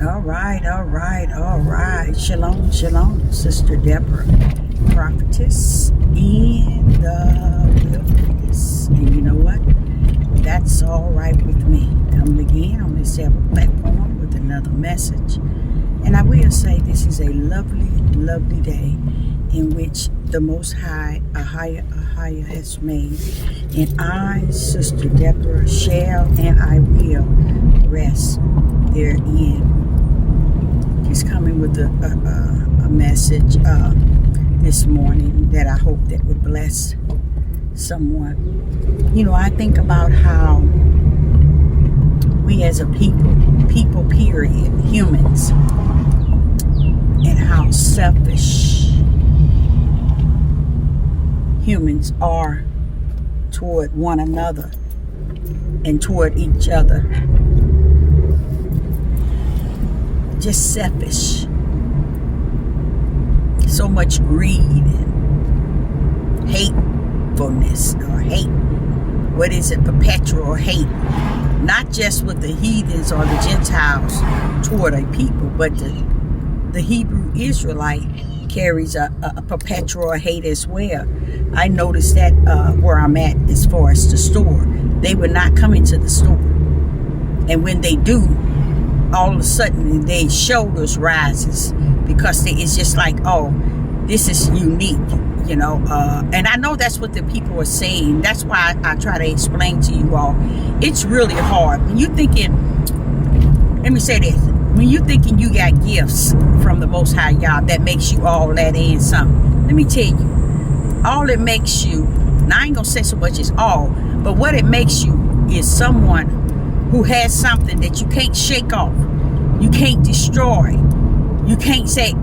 All right, all right, all right. Shalom, shalom, Sister Deborah, prophetess in the wilderness. And you know what? That's all right with me. Coming again on this platform with another message. And I will say this is a lovely, lovely day in which the Most High, Ahia, has made. And I, Sister Deborah, shall and I will rest therein. He's coming with a message this morning that I hope that would bless someone. You know, I think about how we as a people period, humans, and how selfish humans are toward one another and toward each other. Just selfish. So much greed and hatefulness or hate. What is it? Perpetual hate. Not just with the heathens or the Gentiles toward a people, but the Hebrew Israelite carries a perpetual hate as well. I noticed that where I'm at as far as the store. They would not come into the store. And when they do, all of a sudden their shoulders rises because it's just like, oh, this is unique, you know. And I know that's what the people are saying. That's why I try to explain to you all. It's really hard. When you thinking, let me say this. When you thinking you got gifts from the Most High Yah, that makes you all that and something. Let me tell you, all it makes you, now I ain't gonna say so much as all, but what it makes you is someone who has something that you can't shake off, you can't destroy, you can't say,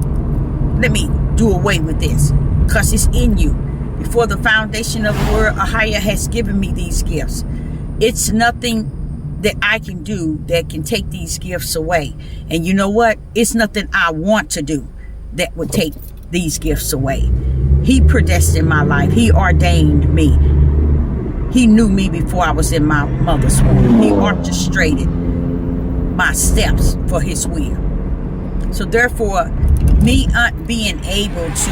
let me do away with this, because it's in you. Before the foundation of the world, Ahia has given me these gifts. It's nothing that I can do that can take these gifts away. And you know what? It's nothing I want to do that would take these gifts away. He predestined my life. He ordained me. He knew me before I was in my mother's womb. He orchestrated my steps for his will. So therefore, me being able to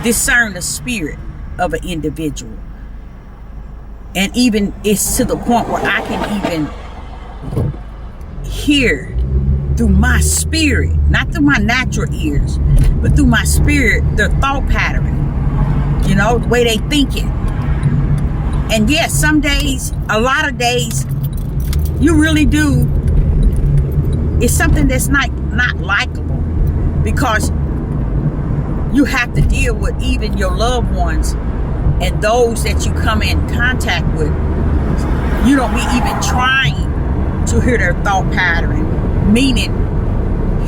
discern the spirit of an individual, and even it's to the point where I can even hear through my spirit, not through my natural ears, but through my spirit, their thought pattern. You know, the way they thinking. And yes, some days, a lot of days, you really do. It's something that's not likable, because you have to deal with even your loved ones and those that you come in contact with. You don't be even trying to hear their thought pattern, meaning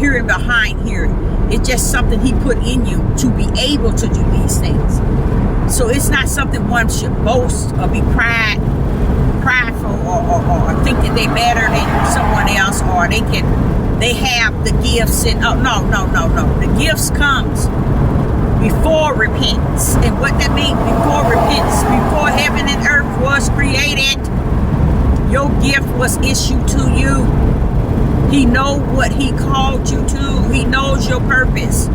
hearing behind hearing. It's just something he put in you to be able to do these things. So it's not something one should boast or be prideful or think that they're better than someone else, or they have the gifts and no. The gifts comes before repentance. And what that means, before repentance, before heaven and earth was created, your gift was issued to you. He knows what he called you to. He knows your purpose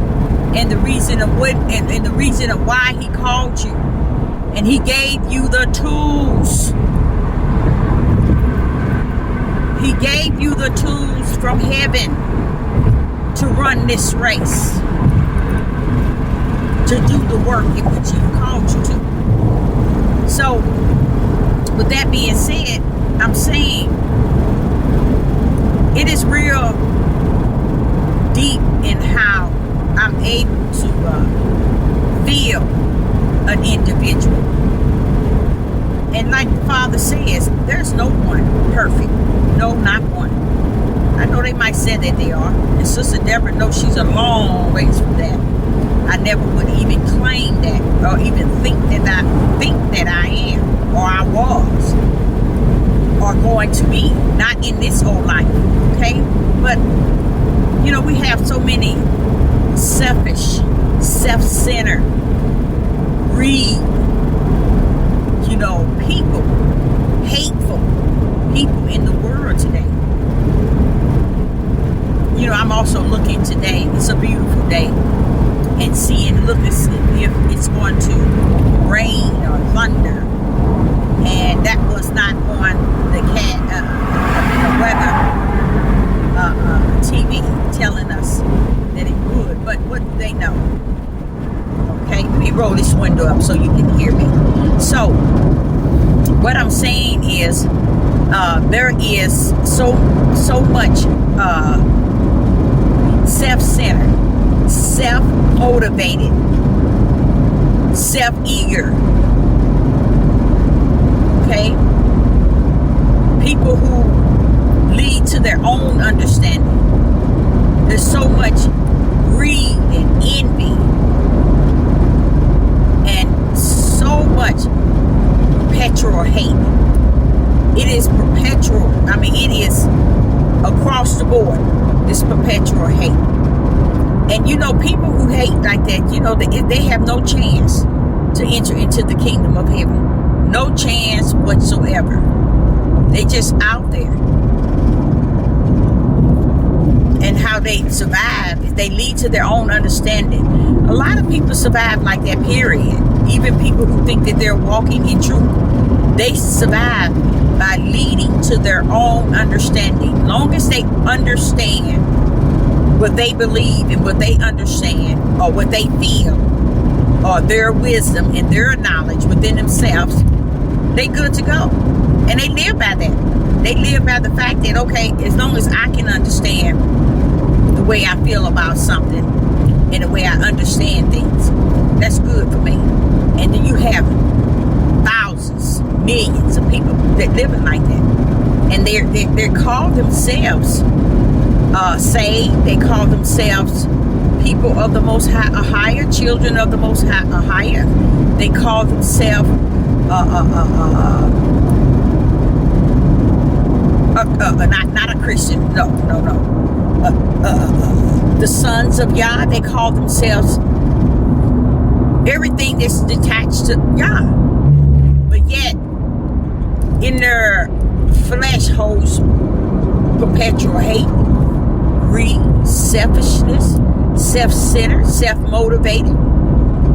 and the reason of what and the reason of why he called you. And he gave you the tools. He gave you the tools from heaven to run this race, to do the work in which he called you to. So, with that being said, I'm saying it is real deep in how I'm able to feel an individual. And like the Father says, there's no one perfect. No, not one. I know they might say that they are. And Sister Deborah knows she's a long ways from that. I never would even claim that or even think that I am or I was or going to be. Not in this whole life. Okay? But, you know, we have so many selfish, self-centered, greed, you know, people, hateful people in the world blow this window up so you can hear me. So what I'm saying is there is so much self-centered, self-motivated, self-eager, okay, people who lead to their own understanding. There's so much greed and envy and so much perpetual hate. It is perpetual. I mean, it is across the board. This perpetual hate. And you know, people who hate like that, you know, they have no chance to enter into the kingdom of heaven. No chance whatsoever. They just out there. And how they survive is they lead to their own understanding. A lot of people survive like that, period. Even people who think that they're walking in truth, they survive by leading to their own understanding. Long as they understand what they believe and what they understand, or what they feel, or their wisdom and their knowledge within themselves, they good to go. And they live by that. They live by the fact that, okay, as long as I can understand the way I feel about something and the way I understand things, that's good for me. And then you have thousands, millions of people that living like that, and they call themselves saved. They call themselves people of the Most High, higher, children of the Most High, higher. They call themselves not a Christian. No. The sons of Yah. They call themselves everything that's detached to Yah. But yet, in their flesh holds perpetual hate, greed, selfishness, self-centered, self-motivated,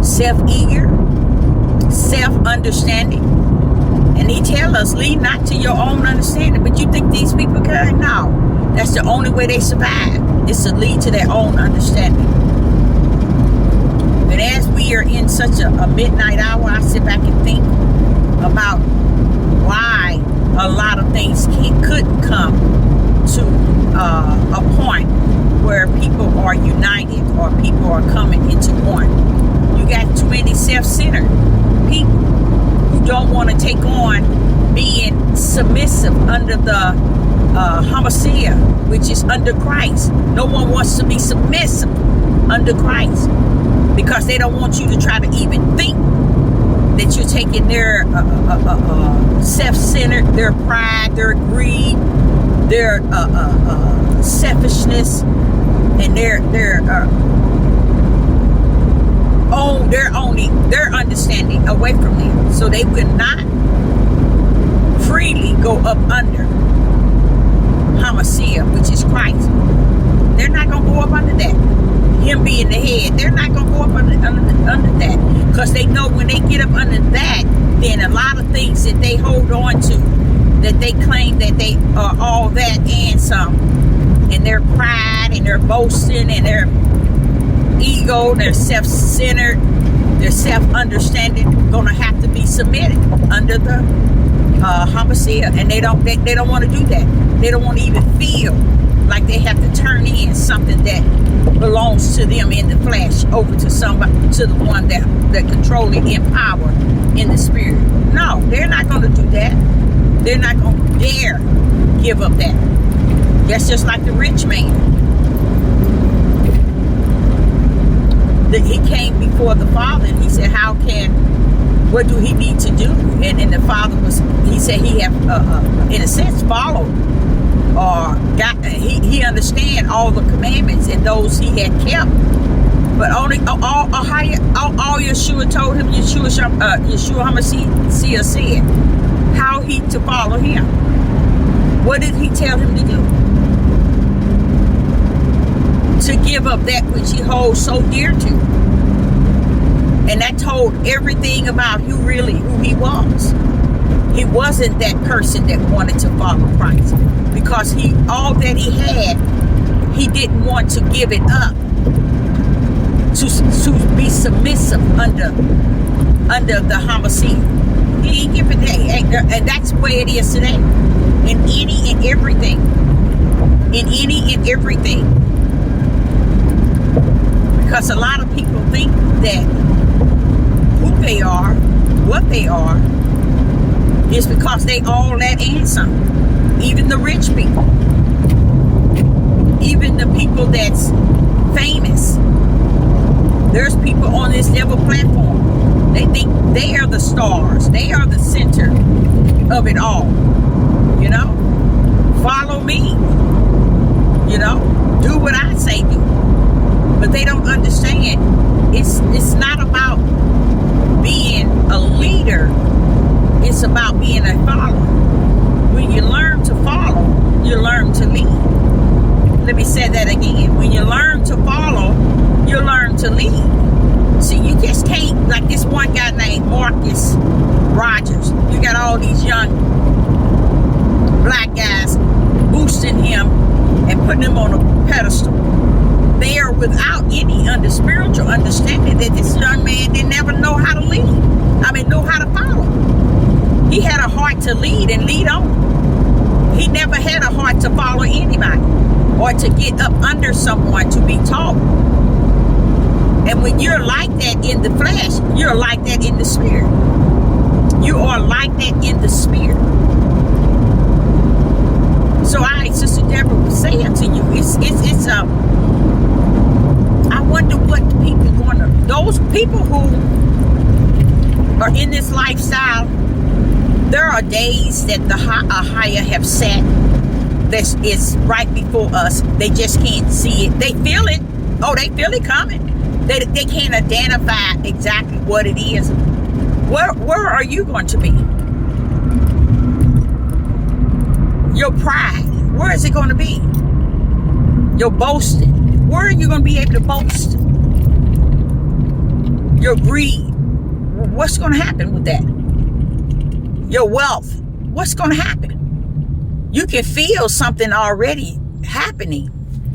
self-eager, self-understanding. And he tells us, lead not to your own understanding. But you think these people can? No. That's the only way they survive, is to lead to their own understanding. But as we are in such a midnight hour, I sit back and think about why a lot of things couldn't come to a point where people are united or people are coming into one. You got too many self-centered people who don't want to take on being submissive under the Hamashiach, which is under Christ. No one wants to be submissive under Christ because they don't want you to try to even think that you're taking their self-centered, their pride, their greed, their selfishness, and their understanding away from them, so they will not freely go up under Hamashiach, which is Christ. They're not going to go up under that. Him being the head, they're not going to go up under that, because they know when they get up under that, then a lot of things that they hold on to, that they claim that they are all that and some, and their pride and their boasting and their ego, their self-centered, their self-understanding, going to have to be submitted under the Hamashiach. And they don't want to do that. They don't want to even feel like they have to turn in something that belongs to them in the flesh over to somebody, to the one that control it in power in the spirit. No, they're not going to do that. They're not going to dare give up that. That's just like the rich man. He came before the Father and he said, what do he need to do? And the Father he said he have, in a sense, followed, or he understand all the commandments and those he had kept. But only all Yeshua told him, Yeshua HaMashiach said, how he to follow him. What did he tell him to do? To give up that which he holds so dear to. And that told everything about who he was. He wasn't that person that wanted to follow Christ, because all that he had, he didn't want to give it up to be submissive under the homicide. He ain't giving that, and that's the way it is today. In any and everything. Because a lot of people think that who they are, what they are, is because they all that and some. Even the rich people. Even the people that's famous. There's people on this devil platform. They think they are the stars. They are the center of it all. You know? Follow me. You know? Do what I say do. But they don't understand. It's not about being a leader. It's about being a follower. When you learn to follow, you learn to lead. Let me say that again. When you learn to follow, you learn to lead. See, you just can't, like this one guy named Marcus Rogers. You got all these young black guys boosting him and putting him on a pedestal. They are without any spiritual understanding that this young man didn't ever know how to lead. Know how to follow. He had a heart to lead and lead on. He never had a heart to follow anybody or to get up under someone to be taught. And when you're like that in the flesh, you're like that in the spirit. You are like that in the spirit. So Sister Deborah was saying to you, I wonder what people those people who are in this lifestyle, there are days that the Ahaya have set that is right before us. They just can't see it. They feel it. Oh, they feel it coming. They can't identify exactly what it is. Where are you going to be? Your pride, where is it going to be? Your boasting, where are you going to be able to boast? Your greed, what's going to happen with that? Your wealth, what's going to happen? You can feel something already happening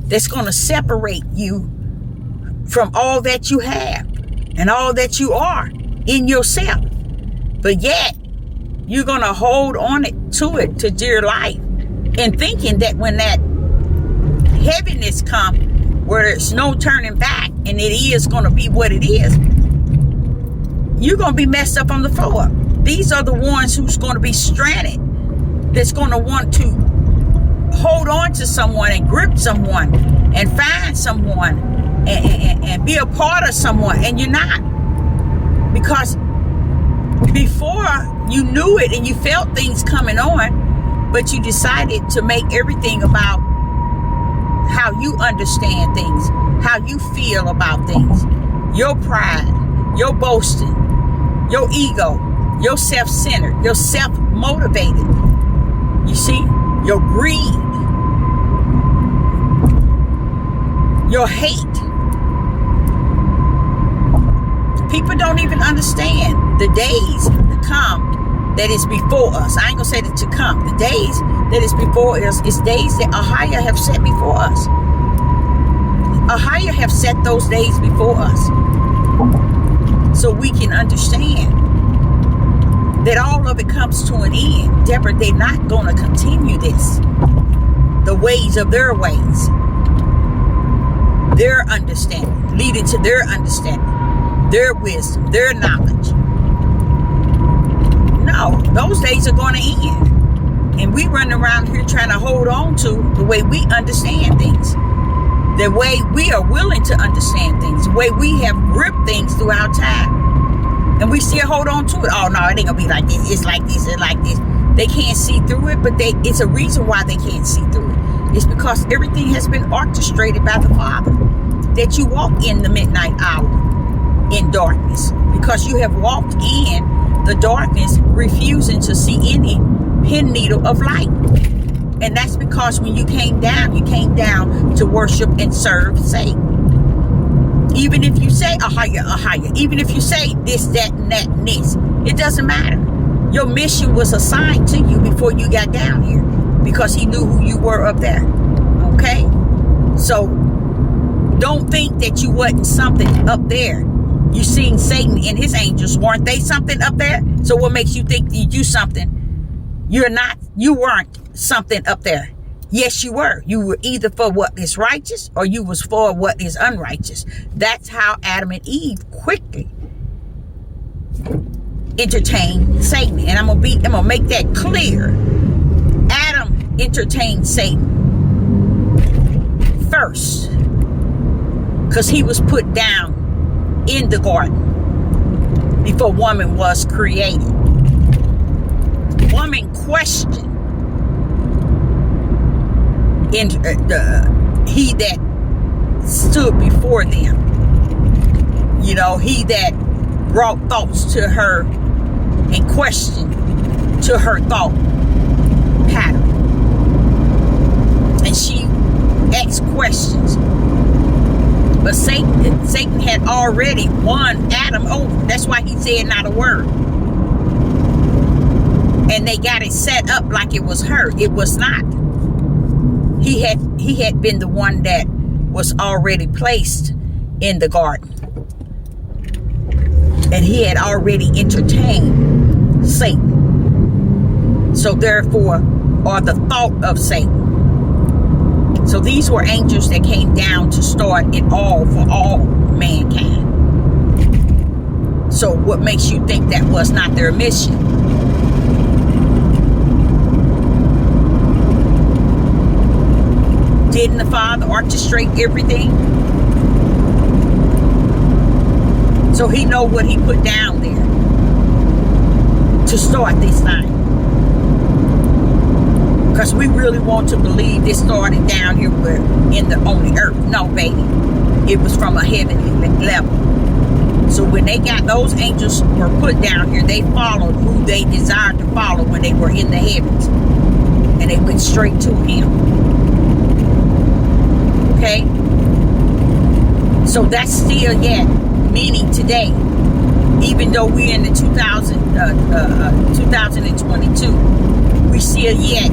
that's going to separate you from all that you have and all that you are in yourself. But yet, you're going to hold on to dear life and thinking that when that heaviness comes, where there's no turning back and it is going to be what it is, you're going to be messed up on the floor. These are the ones who's going to be stranded, that's going to want to hold on to someone and grip someone and find someone and be a part of someone, and you're not. Because before you knew it and you felt things coming on, but you decided to make everything about how you understand things, how you feel about things, your pride, your boasting, your ego, your self-centered, your self-motivated. You see, your greed, your hate. People don't even understand the days to come that is before us. I ain't gonna say that to come. The days that is before us is days that Ahaya have set before us. Ahaya have set those days before us, so we can understand that all of it comes to an end. Deborah, they're not gonna continue this. The ways of their ways, their understanding, leading to their understanding, their wisdom, their knowledge. No, those days are going to end. And we run around here trying to hold on to the way we understand things, the way we are willing to understand things, the way we have gripped things throughout time. And we still hold on to it. Oh, no, it ain't going to be like this. It's like this, it's like this. They can't see through it, but it's a reason why they can't see through it. It's because everything has been orchestrated by the Father. That you walk in the midnight hour in darkness, because you have walked in the darkness, refusing to see any pin needle of light. And that's because when you came down to worship and serve Satan. Even if you say Ahaya, even if you say this, that, and that, and this, it doesn't matter. Your mission was assigned to you before you got down here, because he knew who you were up there. Okay? So Don't think that you wasn't something up there. You seen Satan and his angels, weren't they something up there? So what makes you think you something? You're not. You weren't something up there. Yes, you were. You were either for what is righteous or you was for what is unrighteous. That's how Adam and Eve quickly entertained Satan. And I'm gonna make that clear. Adam entertained Satan first because he was put down in the garden before woman was created. Woman questioned he that stood before them. You know, he that brought thoughts to her and questioned to her thought pattern. And she asked questions. But Satan had already won Adam over. That's why he said not a word. And they got it set up like it was her. It was not. He had been the one that was already placed in the garden. And he had already entertained Satan. So therefore, or the thought of Satan. So these were angels that came down to start it all for all mankind. So what makes you think that was not their mission? Didn't the Father orchestrate everything? So he know what he put down there to start this thing. Because we really want to believe this started down here on the earth. No, baby. It was from a heavenly level. So when they got those angels were put down here, they followed who they desired to follow when they were in the heavens. And they went straight to him. Okay? So that's still yet meaning today. Even though we're in the 2022, we still yet,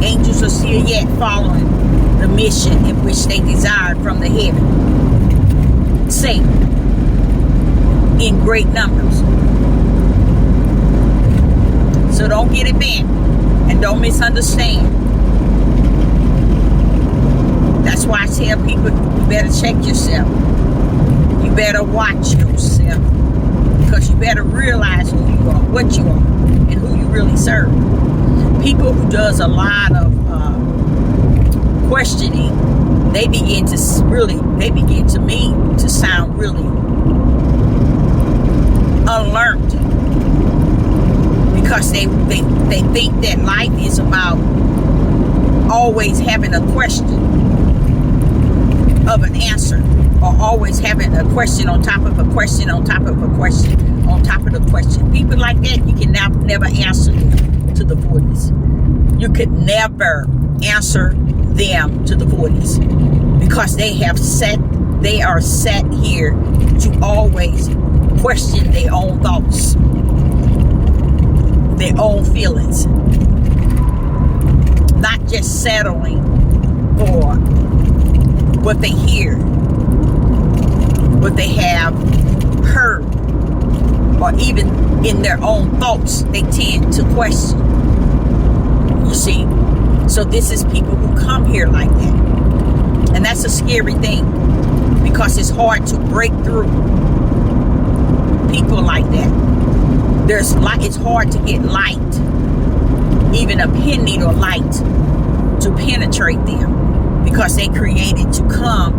angels are still yet following the mission in which they desired from the heaven. Satan, in great numbers. So don't get it bent and don't misunderstand. That's why I tell people, you better check yourself. You better watch yourself. Because you better realize who you are, what you are, and who you really serve. People who does a lot of questioning, they begin to me to sound really alert. Because they think that life is about always having a question of an answer, or always having a question on top of a question on top of a question on top of the question. People like that, you can never answer them to the fullness. You could never answer them to the fullness, because they are set here to always question their own thoughts, their own feelings, not just settling for what they hear, what they have heard, or even in their own thoughts, they tend to question. You see? So this is people who come here like that. And that's a scary thing, because it's hard to break through people like that. It's hard to get light, even a pin needle light, to penetrate them. Because they created to come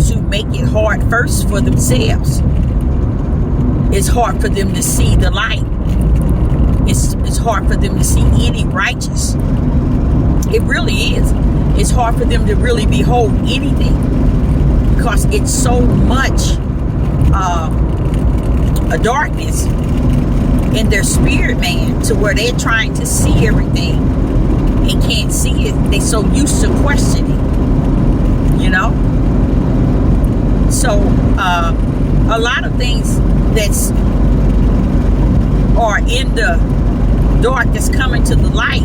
to make it hard first for themselves. It's hard for them to see the light. It's hard for them to see any righteous. It really is. It's hard for them to really behold anything. Because it's so much a darkness in their spirit man, to where they're trying to see everything and can't see it. They're so used to questioning. You know? So, a lot of things that's are in the dark that's coming to the light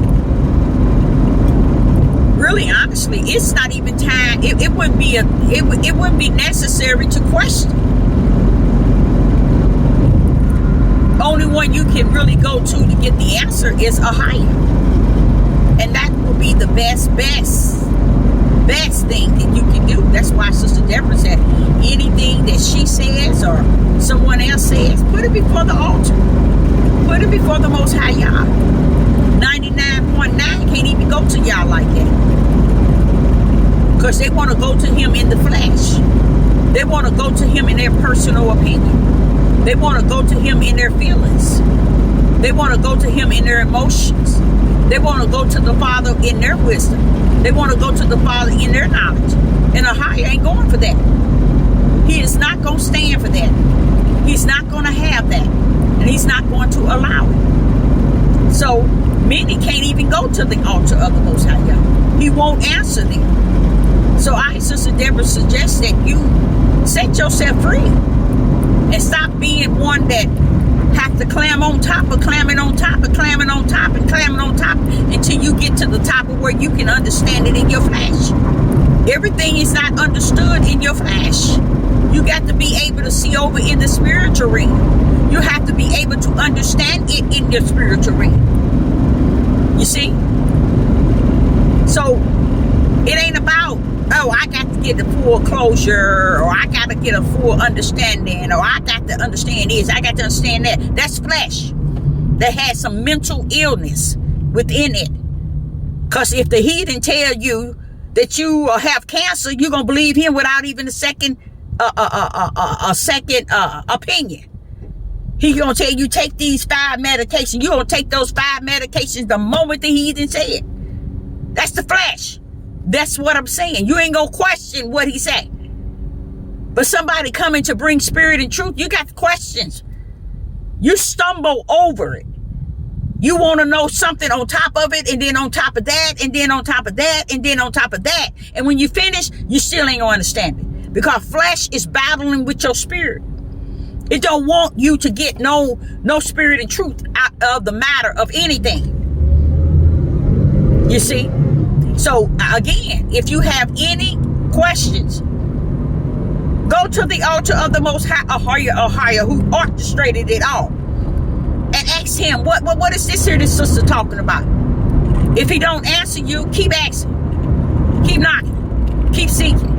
really, honestly, it's not even time. It wouldn't be it wouldn't be necessary to question. Only one you can really go to get the answer is Ahia, and that will be the best thing that you can do. That's why Sister Deborah said anything that she says or someone else says, put it before the altar. Put it before the Most High Yah. 99.9 can't even go to Yah like that. Because they want to go to him in the flesh. They want to go to him in their personal opinion. They want to go to him in their feelings. They want to go to him in their emotions. They want to go to the Father in their wisdom. They want to go to the Father in their knowledge. And Ahia ain't going for that. He is not going to stand for that. He's not going to have that. And he's not going to allow it. So many can't even go to the altar of the Most High Yah. He won't answer them. So I, Sister Deborah, suggest that you set yourself free and stop being one that have to climb on top of climbing on top of climbing on top and climbing on top until you get to the top of where you can understand it in your flesh. Everything is not understood in your flesh. You got to be able to see over in the spiritual realm. You have to be able to understand it in your spiritual realm. You see? So it ain't about, oh, I got to get the full closure, or I got to get a full understanding, or I got to understand this, I got to understand that. That's flesh that has some mental illness within it. Because if the heathen tell you that you have cancer, you're going to believe him without even a second opinion. He's going to tell you, take these 5 medications. You're going to take those 5 medications the moment the heathen say it. That's the flesh. That's what I'm saying. You ain't going to question what he say. But somebody coming to bring spirit and truth, you got questions. You stumble over it. You want to know something on top of it, and then on top of that, and then on top of that, and then on top of that. And when you finish, you still ain't going to understand it. Because flesh is battling with your spirit. It don't want you to get no spirit and truth out of the matter of anything. You see? So again, if you have any questions, go to the altar of the Most High, Ahia, who orchestrated it all, and ask him, what is this here this sister talking about? If he don't answer you, keep asking, keep knocking, keep seeking.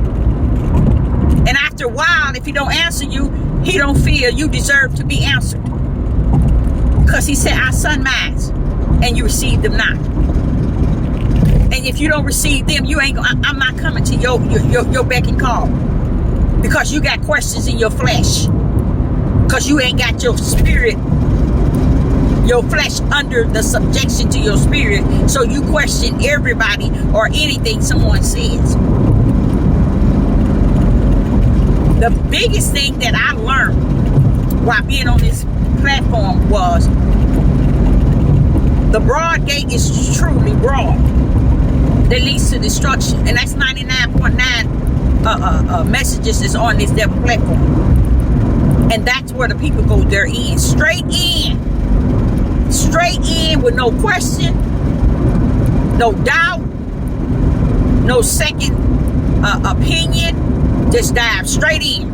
And after a while, if he don't answer you, he don't feel you deserve to be answered. Because he said, our son minds, and you receive them not. And if you don't receive them, you ain't. I'm not coming to your beck and call. Because you got questions in your flesh. Because you ain't got your spirit, your flesh under the subjection to your spirit. So you question everybody or anything someone says. The biggest thing that I learned while being on this platform was the broad gate is truly broad that leads to destruction. And that's 99.9 messages is on this devil platform. And that's where the people go. They're in. Straight in with no question, no doubt, no second opinion. Just dive straight in.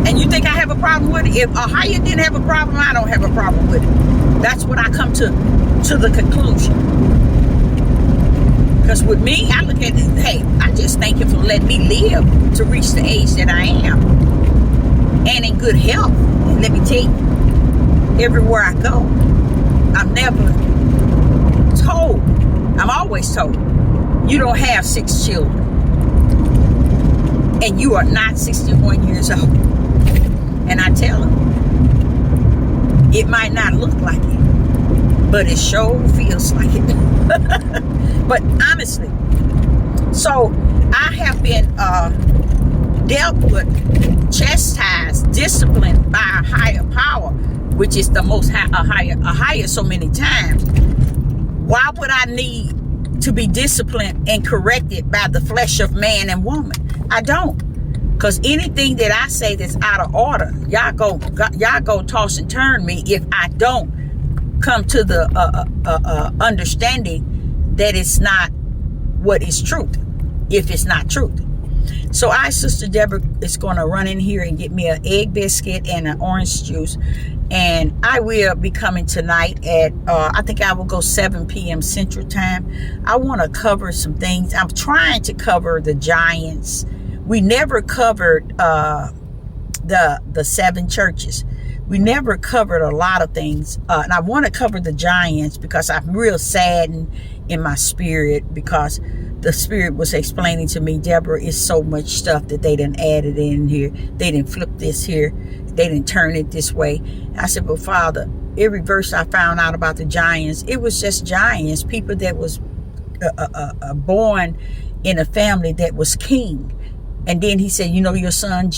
And you think I have a problem with it? If Ahia didn't have a problem, I don't have a problem with it. That's what I come to the conclusion. Because with me, I look at it, hey, I just thank him for letting me live to reach the age that I am. And in good health. And let me tell you, everywhere I go, I'm never told, I'm always told, you don't have 6 children. And you are not 61 years old. And I tell them, it might not look like it, but it sure feels like it. But honestly, so I have been dealt with, chastised, disciplined by a higher power, which is the Most High, Ahia so many times. Why would I need to be disciplined and corrected by the flesh of man and woman? I don't. Because anything that I say that's out of order, y'all go toss and turn me if I don't come to the understanding that it's not what is truth if it's not truth. So Sister Deborah is going to run in here and get me an egg biscuit and an orange juice. And I will be coming tonight at, I think I will go 7 p.m. Central Time. I want to cover some things. I'm trying to cover the giants. We never covered the 7 churches. We never covered a lot of things. And I want to cover the giants because I'm real saddened in my spirit, because the Spirit was explaining to me, Deborah, it's so much stuff that they done added in here. They didn't flip this here. They didn't turn it this way. I said, well, Father, every verse I found out about the giants, it was just giants, people that was born in a family that was king. And then he said, you know your son,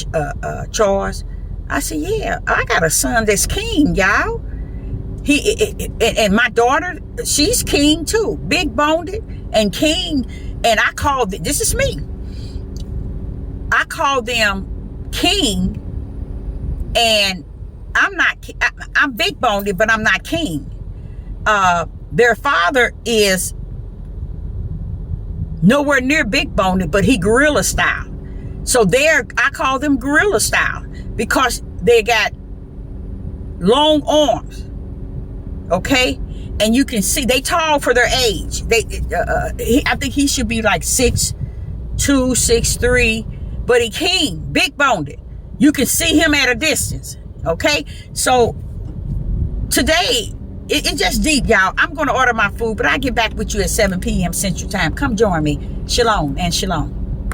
Charles? I said, yeah, I got a son that's king, y'all. And my daughter, she's king too, big boned and king. And I called, this is me, I call them king, and I'm big boned, but I'm not king. Their father is nowhere near big boned, but he gorilla style. So I call them gorilla style because they got long arms. Okay, and you can see they tall for their age. I think he should be like 6'2", 6'3", but he king, big boned. You can see him at a distance. Okay, so today it's just deep, y'all. I'm going to order my food, but I'll get back with you at 7 p.m. Central Time. Come join me. Shalom and shalom.